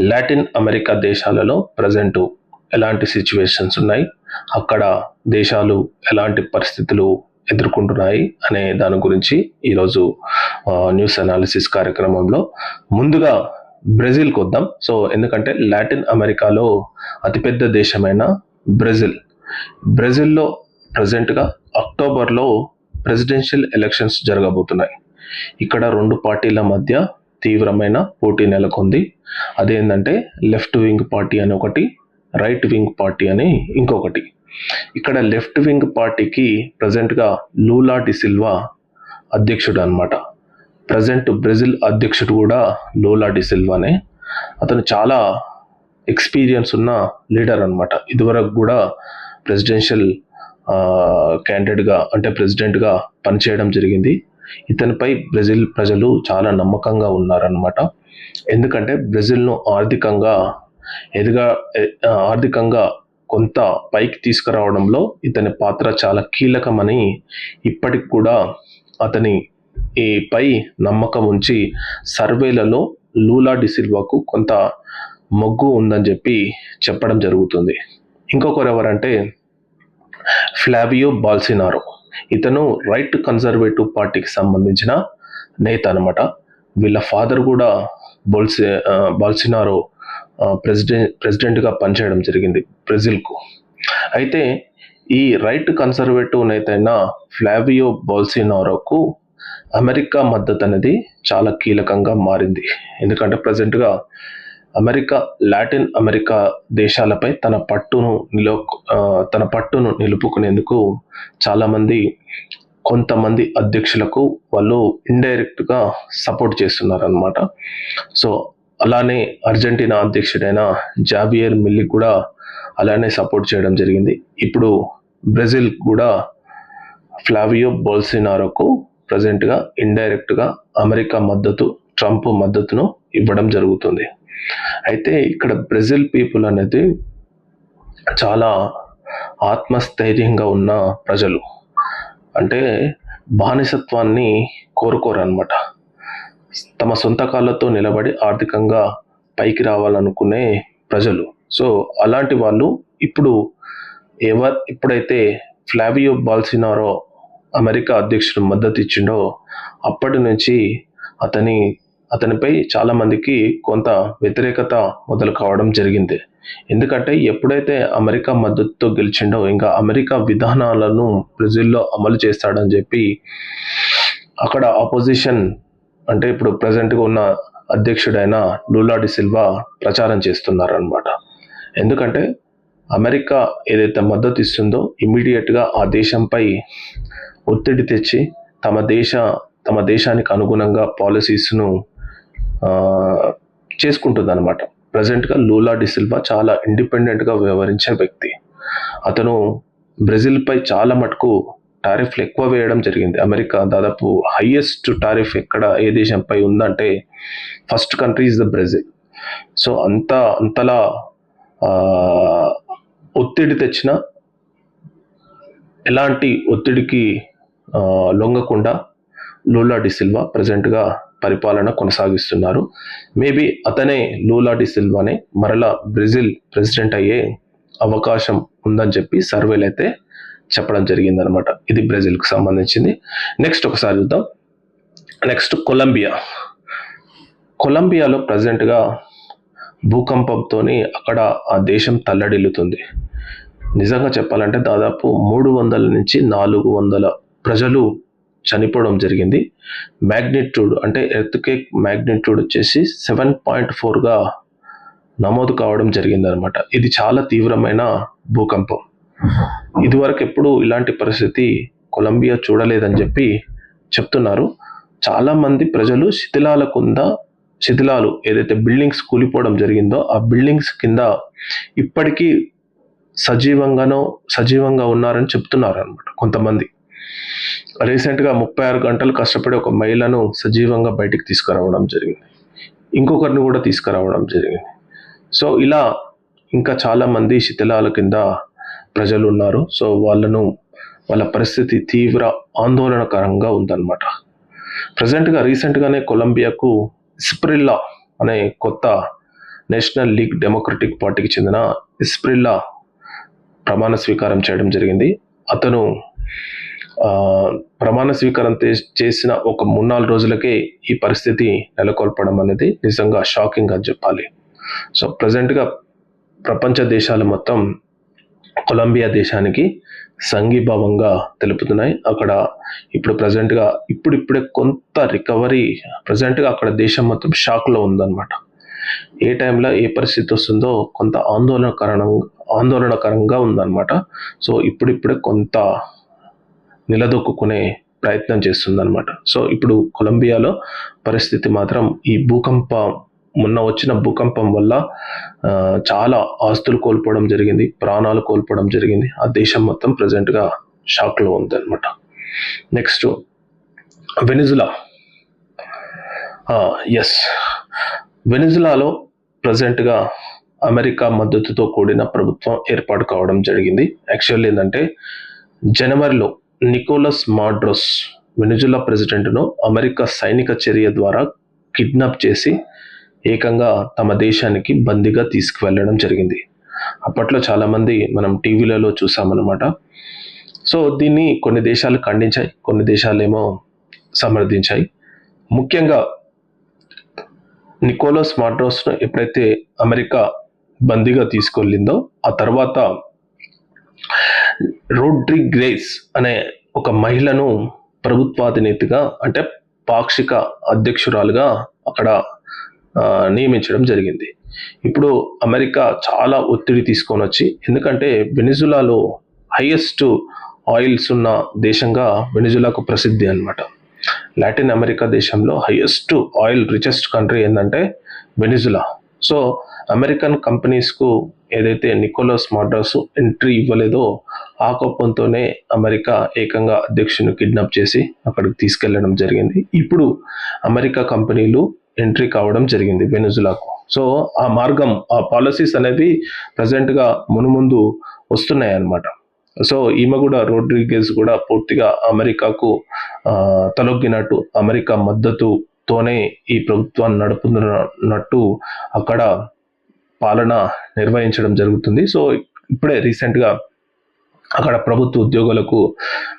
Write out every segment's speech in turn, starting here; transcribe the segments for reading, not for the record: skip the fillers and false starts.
Latin America దేశాలలో present ఎలాంటి situations ఉన్నాయి, అక్కడ దేశాలు ఎలాంటి పరిస్థితులు ఎదుర్కొంటున్నాయి అనే దాని గురించి ఈరోజు న్యూస్ అనాలిసిస్ కార్యక్రమంలో ముందుగా బ్రెజిల్కి వద్దాం. సో ఎందుకంటే లాటిన్ అమెరికాలో అతిపెద్ద దేశమైన బ్రెజిల్లో ప్రజెంట్గా అక్టోబర్లో ప్రెసిడెన్షియల్ ఎలక్షన్స్ జరగబోతున్నాయి. ఇక్కడ రెండు పార్టీల మధ్య తీవ్రమైన పోటీ నెలకొంది. అదేంటంటే లెఫ్ట్ వింగ్ పార్టీ అని ఒకటి, రైట్ వింగ్ పార్టీ అని ఇంకొకటి. ఇక్కడ లెఫ్ట్ వింగ్ పార్టీకి ప్రజెంట్గా లూలా డిసిల్వా అధ్యక్షుడు అనమాట. ప్రజెంట్ బ్రెజిల్ అధ్యక్షుడు కూడా లూలా డిసిల్వానే. అతను చాలా ఎక్స్పీరియన్స్ ఉన్న లీడర్ అనమాట. ఇదివరకు కూడా ప్రెసిడెన్షియల్ క్యాండిడేట్గా అంటే ప్రెసిడెంట్గా పనిచేయడం జరిగింది. ఇతనిపై బ్రెజిల్ ప్రజలు చాలా నమ్మకంగా ఉన్నారన్నమాట. ఎందుకంటే బ్రెజిల్ను ఆర్థికంగా కొంత పైకి తీసుకురావడంలో ఇతని పాత్ర చాలా కీలకమని ఇప్పటికి కూడా అతని పై నమ్మకం ఉంచి సర్వేలలో లూలా డిసిల్వాకు కొంత మొగ్గు ఉందని చెప్పడం జరుగుతుంది. ఇంకొకరు ఎవరంటే ఫ్లావియో బాల్సినారో. ఇతను రైట్ కన్జర్వేటివ్ పార్టీకి సంబంధించిన నేత అనమాట. వీళ్ళ ఫాదర్ కూడా బాల్సినారో ప్రెసిడెంట్గా పనిచేయడం జరిగింది బ్రెజిల్కు. అయితే ఈ రైట్ కన్సర్వేటివ్ నేత అయిన ఫ్లావియో బాల్సినారోకు అమెరికా మద్దతు అనేది చాలా కీలకంగా మారింది. ఎందుకంటే ప్రజెంట్గా లాటిన్ అమెరికా దేశాలపై తన పట్టును నిలుపుకునేందుకు కొంతమంది అధ్యక్షులకు వాళ్ళు ఇండైరెక్ట్గా సపోర్ట్ చేస్తున్నారు అనమాట. సో అలానే అర్జెంటీనా అధ్యక్షుడైన జావియర్ మిల్లీ కూడా అలానే సపోర్ట్ చేయడం జరిగింది. ఇప్పుడు బ్రెజిల్ కూడా ఫ్లావియో బోల్సినారోకు ప్రజెంట్గా ఇండైరెక్ట్గా ట్రంప్ మద్దతును ఇవ్వడం జరుగుతుంది. అయితే ఇక్కడ బ్రెజిల్ పీపుల్ అనేది చాలా ఆత్మస్థైర్యంగా ఉన్న ప్రజలు. అంటే బానిసత్వాన్ని కోరుకోరు అనమాట. తమ సొంత కాళ్ళతో నిలబడి ఆర్థికంగా పైకి రావాలనుకునే ప్రజలు. సో అలాంటి వాళ్ళు ఎప్పుడైతే ఫ్లావియో బాల్సినారో అమెరికా అధ్యక్షుడు మద్దతు ఇచ్చిండో అప్పటి నుంచి అతనిపై చాలా మందికి కొంత వ్యతిరేకత మొదలు కావడం జరిగింది. ఎందుకంటే ఎప్పుడైతే అమెరికా మద్దతుతో గెలిచిండో ఇంకా అమెరికా విధానాలను బ్రెజిల్లో అమలు చేస్తాడని చెప్పి అక్కడ ఆపోజిషన్ అంటే ఇప్పుడు ప్రజెంట్గా ఉన్న అధ్యక్షుడైన లూలా డిసిల్వా ప్రచారం చేస్తున్నారనమాట. ఎందుకంటే అమెరికా ఏదైతే మద్దతు ఇస్తుందో ఇమ్మీడియట్గా ఆ దేశంపై ఒత్తిడి తెచ్చి తమ దేశానికి అనుగుణంగా పాలసీస్ను చేసుకుంటుంది అనమాట. ప్రజెంట్గా లూలా డిసిల్వా చాలా ఇండిపెండెంట్గా వ్యవహరించే వ్యక్తి. అతను బ్రెజిల్పై చాలా మటుకు టారిఫ్లు ఎక్కువ వేయడం జరిగింది. అమెరికా దాదాపు హైయెస్ట్ టారిఫ్ ఏ దేశంపై ఉందంటే first country is the Brazil. So అంతలా ఒత్తిడి తెచ్చిన ఎలాంటి ఒత్తిడికి లొంగకుండా లూలా డిసిల్వా ప్రజెంట్గా పరిపాలన కొనసాగిస్తున్నారు. మేబీ అతనే లూలా డిసిల్వానే మరలా బ్రెజిల్ ప్రెసిడెంట్ అయ్యే అవకాశం ఉందని చెప్పి సర్వేలు అయితే చెప్పడం జరిగిందనమాట. ఇది బ్రెజిల్కి సంబంధించింది. నెక్స్ట్ ఒకసారి చూద్దాం. నెక్స్ట్ కొలంబియాలో ప్రజెంట్గా భూకంపంతో అక్కడ ఆ దేశం తల్లడిల్లుతుంది. నిజంగా చెప్పాలంటే దాదాపు 300 నుంచి 400 ప్రజలు చనిపోవడం జరిగింది. మ్యాగ్నిట్యూడ్ అంటే ఎర్త్క్వేక్ మ్యాగ్నిట్యూడ్ వచ్చేసి 7.4గా నమోదు కావడం జరిగిందనమాట. ఇది చాలా తీవ్రమైన భూకంపం. ఇదివరకు ఎప్పుడు ఇలాంటి పరిస్థితి కొలంబియా చూడలేదని చెప్పి చెప్తున్నారు. చాలామంది ప్రజలు శిథిలాలు ఏదైతే బిల్డింగ్స్ కూలిపోవడం జరిగిందో ఆ బిల్డింగ్స్ కింద ఇప్పటికీ సజీవంగా ఉన్నారని చెప్తున్నారు అనమాట కొంతమంది. రీసెంట్గా 36 గంటలు కష్టపడి ఒక మహిళను సజీవంగా బయటికి తీసుకురావడం జరిగింది. ఇంకొకరిని కూడా తీసుకురావడం జరిగింది. సో ఇలా ఇంకా చాలామంది శిథిలాల కింద ప్రజలు ఉన్నారు. సో వాళ్ళ పరిస్థితి తీవ్ర ఆందోళనకరంగా ఉందన్నమాట. రీసెంట్గానే కొలంబియాకు ఇస్ప్రిల్లా అనే కొత్త నేషనల్ లీగ్ డెమోక్రటిక్ పార్టీకి చెందిన ఇస్ప్రిల్లా ప్రమాణ స్వీకారం చేయడం జరిగింది. అతను ప్రమాణ స్వీకారం చేసిన ఒక 3-4 రోజులకే ఈ పరిస్థితి నెలకొల్పడం అనేది నిజంగా షాకింగ్ అని చెప్పాలి. సో ప్రజెంట్గా ప్రపంచ దేశాలు మొత్తం కొలంబియా దేశానికి సంఘీభావంగా తెలుపుతున్నాయి. అక్కడ ఇప్పుడు ప్రజెంట్గా ఇప్పుడిప్పుడే కొంత రికవరీ, ప్రజెంట్గా అక్కడ దేశం మొత్తం షాక్లో ఉందన్నమాట. ఏ టైంలో ఏ పరిస్థితి వస్తుందో కొంత ఆందోళనకరంగా ఉందన్నమాట. సో ఇప్పుడిప్పుడే కొంత నిలదొక్కునే ప్రయత్నం చేస్తుందన్నమాట. సో ఇప్పుడు కొలంబియాలో పరిస్థితి మాత్రం ఈ మొన్న వచ్చిన భూకంపం వల్ల చాలా ఆస్తులు కోల్పోవడం జరిగింది, ప్రాణాలు కోల్పోవడం జరిగింది. ఆ దేశం మొత్తం ప్రజెంట్గా షాక్లో ఉంది అనమాట. Next Venezuela. వెనిజులాలో ప్రజెంట్గా అమెరికా మద్దతుతో కూడిన ప్రభుత్వం ఏర్పాటు కావడం జరిగింది. యాక్చువల్లీ ఏంటంటే జనవరిలో నికోలస్ మాడ్రోస్ వెనిజులా ప్రెసిడెంట్ను అమెరికా సైనిక చర్య ద్వారా కిడ్నాప్ చేసి ఏకంగా తమ దేశానికి బందీగా తీసుకువెళ్ళడం జరిగింది. అప్పట్లో చాలామంది మనం టీవీలలో చూసామన్నమాట. సో దీన్ని కొన్ని దేశాలు ఖండించాయి, కొన్ని దేశాలేమో సమర్థించాయి. ముఖ్యంగా నికోలస్ మాడ్రోస్ను ఎప్పుడైతే అమెరికా బందీగా తీసుకెళ్ళిందో ఆ తర్వాత రోడ్రిగేజ్ అనే ఒక మహిళను ప్రభుత్వాధినేతగా, అంటే పాక్షిక అధ్యక్షురాలుగా అక్కడ నియమించడం జరిగింది. ఇప్పుడు అమెరికా చాలా ఒత్తిడి తీసుకొని వచ్చి, ఎందుకంటే వెనిజులాలో హైయెస్ట్ ఆయిల్స్ ఉన్న దేశంగా వెనిజులాకు ప్రసిద్ధి అన్నమాట. లాటిన్ అమెరికా దేశంలో హైయెస్ట్ ఆయిల్ రిచెస్ట్ కంట్రీ ఏంటంటే వెనిజులా. సో అమెరికన్ కంపెనీస్కు ఏదైతే నికోలస్ మాడ్రోస్ ఎంట్రీ ఇవ్వలేదో ఆ కోపంతోనే అమెరికా ఏకంగా అధ్యక్షుని కిడ్నాప్ చేసి అక్కడికి తీసుకెళ్లడం జరిగింది. ఇప్పుడు అమెరికా కంపెనీలు ఎంట్రీ కావడం జరిగింది వెనిజులాకు. సో ఆ మార్గం, ఆ పాలసీస్ అనేవి ప్రజెంట్గా మునుముందు వస్తున్నాయి అన్నమాట. సో ఈమె కూడా, రోడ్రిగేజ్ కూడా పూర్తిగా అమెరికాకు తలొగ్గినట్టు, అమెరికా మద్దతుతోనే ఈ ప్రభుత్వాన్ని నడుపుతున్నట్టు అక్కడ పాలన నిర్వహించడం జరుగుతుంది. సో ఇప్పుడే రీసెంట్గా అక్కడ ప్రభుత్వ ఉద్యోగులకు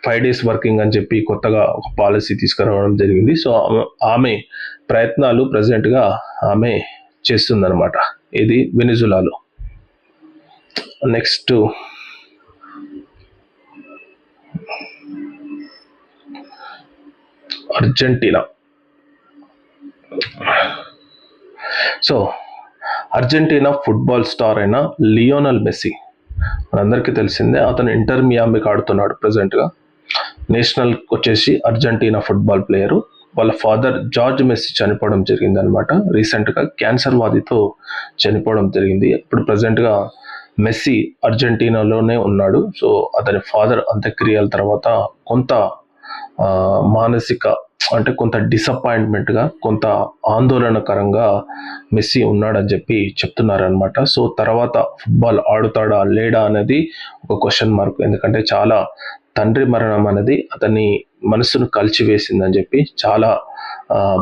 5 days వర్కింగ్ అని చెప్పి కొత్తగా ఒక పాలసీ తీసుకురావడం జరిగింది. సో ఆమె ప్రయత్నాలు ప్రజెంట్గా ఆమె చేస్తుందన్నమాట, ఇది వెనిజులాలో. Next Argentina. So Argentina football star అయిన లియోనల్ మెస్సీ, మనందరికీ తెలిసిందే, అతను ఇంటర్ మియామికి ఆడుతున్నాడు ప్రజెంట్గా. నేషనల్ వచ్చేసి అర్జెంటీనా ఫుట్బాల్ ప్లేయరు. వాళ్ళ ఫాదర్ జార్జ్ మెస్సీ చనిపోవడం జరిగింది అనమాట. రీసెంట్గా క్యాన్సర్ వ్యాధితో చనిపోవడం జరిగింది. ఇప్పుడు ప్రజెంట్గా మెస్సీ అర్జెంటీనాలోనే ఉన్నాడు. సో అతని ఫాదర్ అంత్యక్రియల తర్వాత కొంత మానసిక, అంటే కొంత డిసప్పాయింట్మెంట్గా, కొంత ఆందోళనకరంగా మెస్సీ ఉన్నాడని చెప్పి చెప్తున్నారనమాట. సో తర్వాత ఫుట్బాల్ ఆడుతాడా లేడా అనేది ఒక క్వశ్చన్ మార్క్. ఎందుకంటే చాలా తండ్రి మరణం అనేది అతని మనసును కలిచివేసిందని చెప్పి, చాలా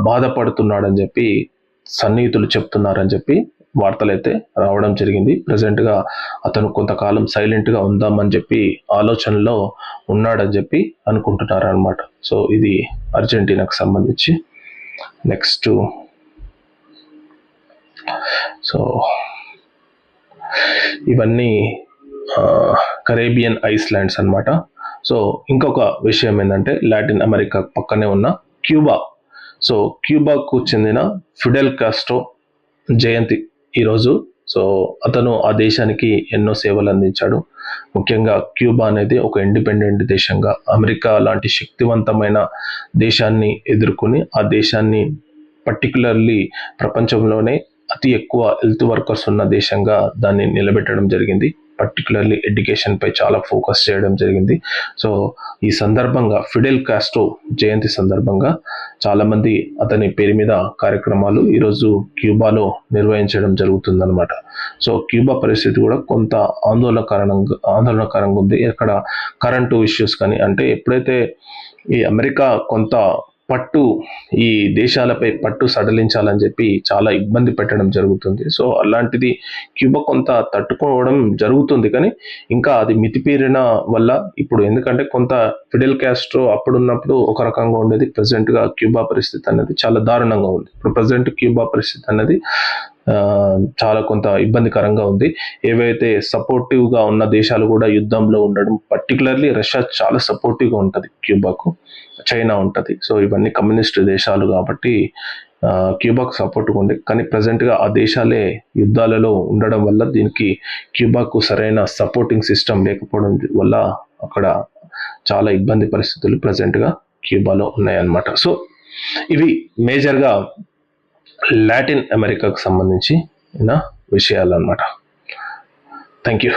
బాధపడుతున్నాడని చెప్పి సన్నిహితులు చెప్తున్నారని చెప్పి వార్తలు అయితే రావడం జరిగింది. ప్రజెంట్గా అతను కొంతకాలం సైలెంట్గా ఉందామని చెప్పి ఆలోచనలో ఉన్నాడని చెప్పి అనుకుంటున్నారు అనమాట. సో ఇది అర్జెంటీనాకు సంబంధించి. నెక్స్ట్ సో ఇవన్నీ కరేబియన్ ఐస్లాండ్స్ అన్నమాట. సో ఇంకొక విషయం ఏంటంటే లాటిన్ అమెరికా పక్కనే ఉన్న క్యూబా. సో క్యూబాకు చెందిన ఫిడెల్ కాస్ట్రో జయంతి ఈరోజు. సో అతను ఆ దేశానికి ఎన్నో సేవలు అందించాడు. ముఖ్యంగా క్యూబా అనేది ఒక ఇండిపెండెంట్ దేశంగా అమెరికా లాంటి శక్తివంతమైన దేశాన్ని ఎదుర్కొని, ఆ దేశాన్ని పర్టికులర్లీ ప్రపంచంలోనే అతి ఎక్కువ హెల్త్ వర్కర్స్ ఉన్న దేశంగా దాన్ని నిలబెట్టడం జరిగింది. పర్టికులర్లీ ఎడ్యుకేషన్ పై చాలా ఫోకస్ చేయడం జరిగింది. సో ఈ సందర్భంగా ఫిడెల్ కాస్ట్రో జయంతి సందర్భంగా చాలామంది అతని పేరు మీద కార్యక్రమాలు ఈరోజు క్యూబాలో నిర్వహించడం జరుగుతుందన్నమాట. సో క్యూబా పరిస్థితి కూడా కొంత ఆందోళనకరంగా ఉంది. ఇక్కడ కరెంటు ఇష్యూస్ కానీ, అంటే ఎప్పుడైతే ఈ అమెరికా కొంత ఈ దేశాలపై పట్టు సడలించాలని చెప్పి చాలా ఇబ్బంది పెట్టడం జరుగుతుంది. సో అలాంటిది క్యూబా కొంత తట్టుకోవడం జరుగుతుంది, కానీ ఇంకా అది మితిమీరిన వల్ల ఇప్పుడు ఎందుకంటే కొంత ఫిడెల్ కాస్ట్రో అప్పుడున్నప్పుడు ఒక రకంగా ఉండేది, ప్రెసెంట్గా క్యూబా పరిస్థితి అనేది చాలా దారుణంగా ఉంది. ఇప్పుడు ప్రజెంట్ క్యూబా పరిస్థితి అనేది చాలా కొంత ఇబ్బందికరంగా ఉంది. ఏవైతే సపోర్టివ్గా ఉన్న దేశాలు కూడా యుద్ధంలో ఉండడం, పర్టికులర్లీ రష్యా చాలా సపోర్టివ్గా ఉంటుంది క్యూబాకు, చైనా ఉంటుంది. సో ఇవన్నీ కమ్యూనిస్ట్ దేశాలు కాబట్టి క్యూబాకు సపోర్ట్గా ఉండే, కానీ ప్రజెంట్గా ఆ దేశాలే యుద్ధాలలో ఉండడం వల్ల దీనికి క్యూబాకు సరైన సపోర్టింగ్ సిస్టమ్ లేకపోవడం వల్ల అక్కడ చాలా ఇబ్బంది పరిస్థితులు ప్రజెంట్గా క్యూబాలో ఉన్నాయన్నమాట. సో ఇవి మేజర్గా లాటిన్ అమెరికాకు సంబంధించిన విషయాలు అన్నమాట. Thank you.